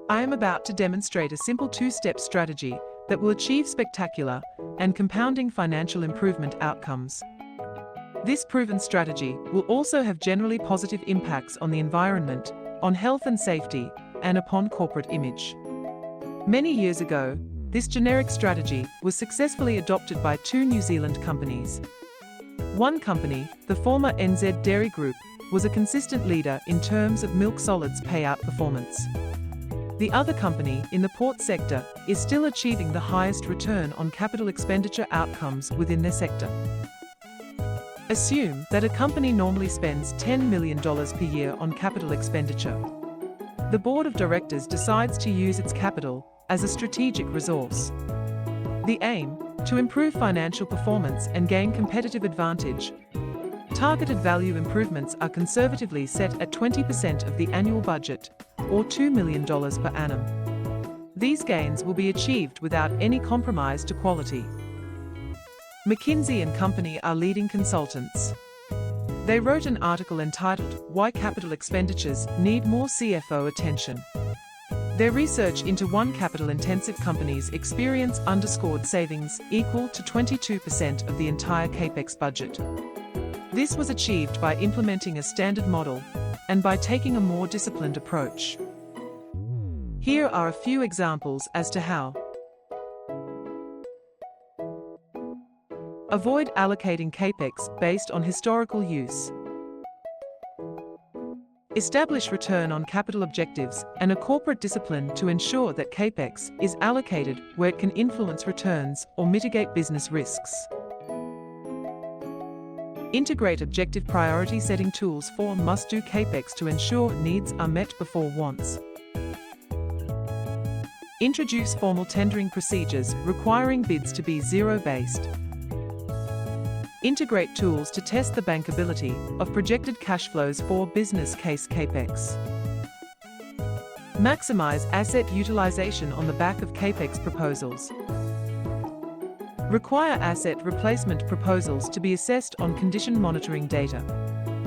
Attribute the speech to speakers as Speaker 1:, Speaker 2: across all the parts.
Speaker 1: I am about to demonstrate a simple two-step strategy that will achieve spectacular and compounding financial improvement outcomes. This proven strategy will also have generally positive impacts on the environment, on health and safety, and upon corporate image. Many years ago, this generic strategy was successfully adopted by two New Zealand companies. One company, the former NZ Dairy Group, was a consistent leader in terms of milk solids payout performance. The other company, in the port sector, is still achieving the highest return on capital expenditure outcomes within their sector. Assume that a company normally spends $10 million per year on capital expenditure. The board of directors decides to use its capital as a strategic resource. The aim, to improve financial performance and gain competitive advantage. Targeted value improvements are conservatively set at 20% of the annual budget, or $2 million per annum. These gains will be achieved without any compromise to quality. McKinsey & Company are leading consultants. They wrote an article entitled, "Why Capital Expenditures Need More CFO Attention." Their research into one capital-intensive company's experience underscored savings equal to 22% of the entire Capex budget. This was achieved by implementing a standard model and by taking a more disciplined approach. Here are a few examples as to how. Avoid allocating Capex based on historical use. Establish return on capital objectives and a corporate discipline to ensure that Capex is allocated where it can influence returns or mitigate business risks. Integrate objective priority setting tools for must-do Capex to ensure needs are met before wants. Introduce formal tendering procedures requiring bids to be zero-based. Integrate tools to test the bankability of projected cash flows for business case Capex. Maximize asset utilization on the back of Capex proposals. Require asset replacement proposals to be assessed on condition monitoring data.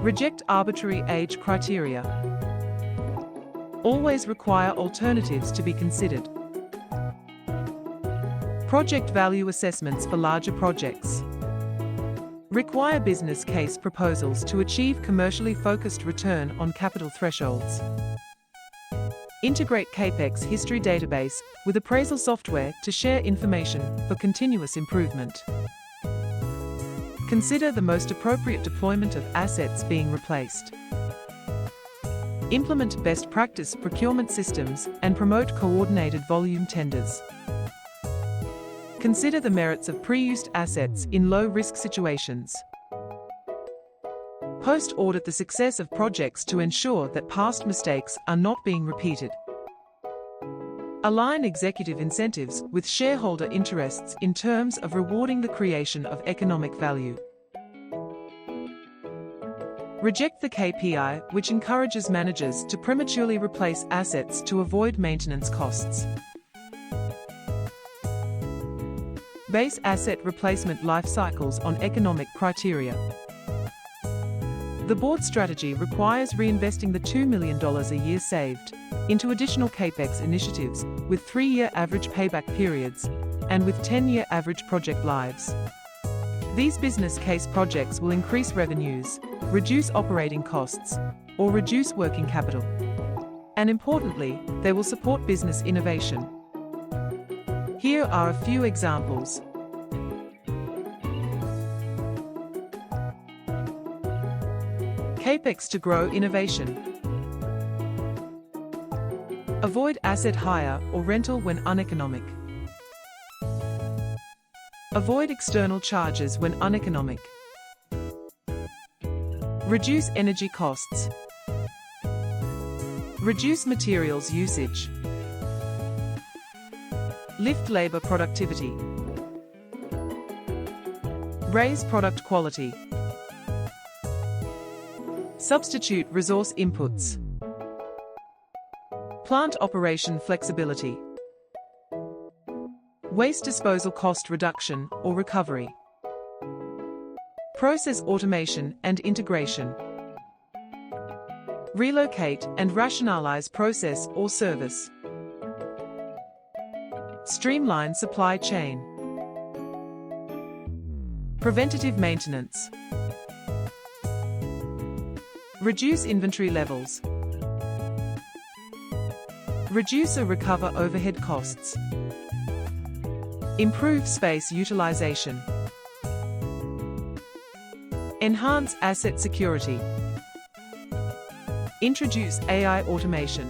Speaker 1: Reject arbitrary age criteria. Always require alternatives to be considered. Project value assessments for larger projects. Require business case proposals to achieve commercially focused return on capital thresholds. Integrate Capex history database with appraisal software to share information for continuous improvement. Consider the most appropriate deployment of assets being replaced. Implement best practice procurement systems and promote coordinated volume tenders. Consider the merits of pre-used assets in low-risk situations. Post-audit the success of projects to ensure that past mistakes are not being repeated. Align executive incentives with shareholder interests in terms of rewarding the creation of economic value. Reject the KPI which encourages managers to prematurely replace assets to avoid maintenance costs. Base asset replacement life cycles on economic criteria. The board strategy requires reinvesting the $2 million a year saved into additional Capex initiatives with 3-year average payback periods and with 10-year average project lives. These business case projects will increase revenues, reduce operating costs, or reduce working capital. And importantly, they will support business innovation. Here are a few examples. Capex to grow innovation. Avoid asset hire or rental when uneconomic. Avoid external charges when uneconomic. Reduce energy costs. Reduce materials usage. Lift labor productivity. Raise product quality. Substitute resource inputs. Plant operation flexibility. Waste disposal cost reduction or recovery. Process automation and integration. Relocate and rationalize process or service. Streamline supply chain. Preventative maintenance. Reduce inventory levels. Reduce or recover overhead costs. Improve space utilization. Enhance asset security. Introduce AI automation.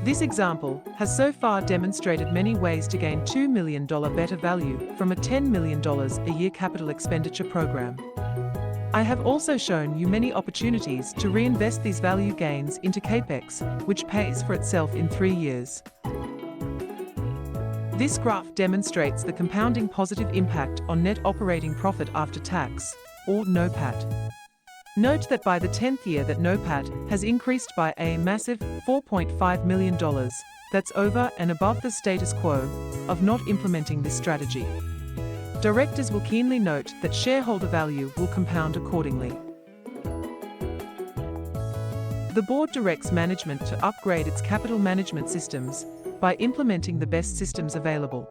Speaker 1: This example has so far demonstrated many ways to gain $2 million better value from a $10 million a year capital expenditure program. I have also shown you many opportunities to reinvest these value gains into Capex, which pays for itself in 3 years. This graph demonstrates the compounding positive impact on net operating profit after tax, or NOPAT. Note that by the 10th year that NOPAT has increased by a massive $4.5 million, that's over and above the status quo of not implementing this strategy. Directors will keenly note that shareholder value will compound accordingly. The board directs management to upgrade its capital management systems by implementing the best systems available.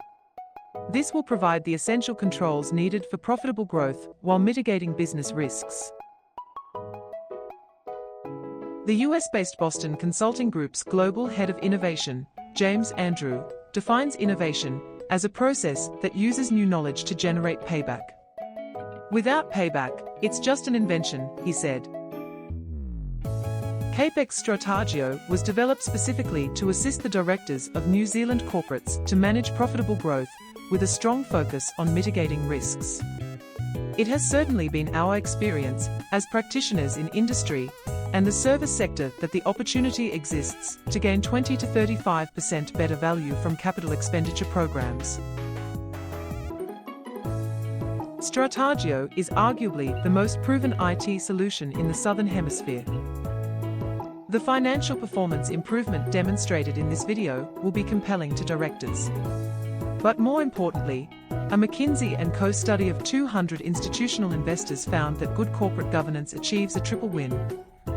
Speaker 1: This will provide the essential controls needed for profitable growth while mitigating business risks. The US-based Boston Consulting Group's Global Head of Innovation, James Andrew, defines innovation as a process that uses new knowledge to generate payback. Without payback, it's just an invention, he said. Capex Strategio was developed specifically to assist the directors of New Zealand corporates to manage profitable growth with a strong focus on mitigating risks. It has certainly been our experience as practitioners in industry and the service sector that the opportunity exists to gain 20 to 35% better value from capital expenditure programs. Strategio is arguably the most proven IT solution in the Southern Hemisphere. The financial performance improvement demonstrated in this video will be compelling to directors. But more importantly, a McKinsey & Co study of 200 institutional investors found that good corporate governance achieves a triple win: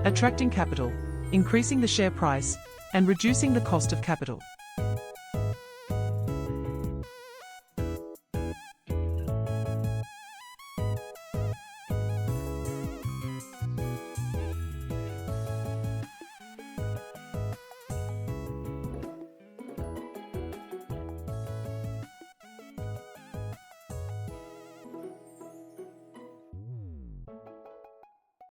Speaker 1: attracting capital, increasing the share price, and reducing the cost of capital.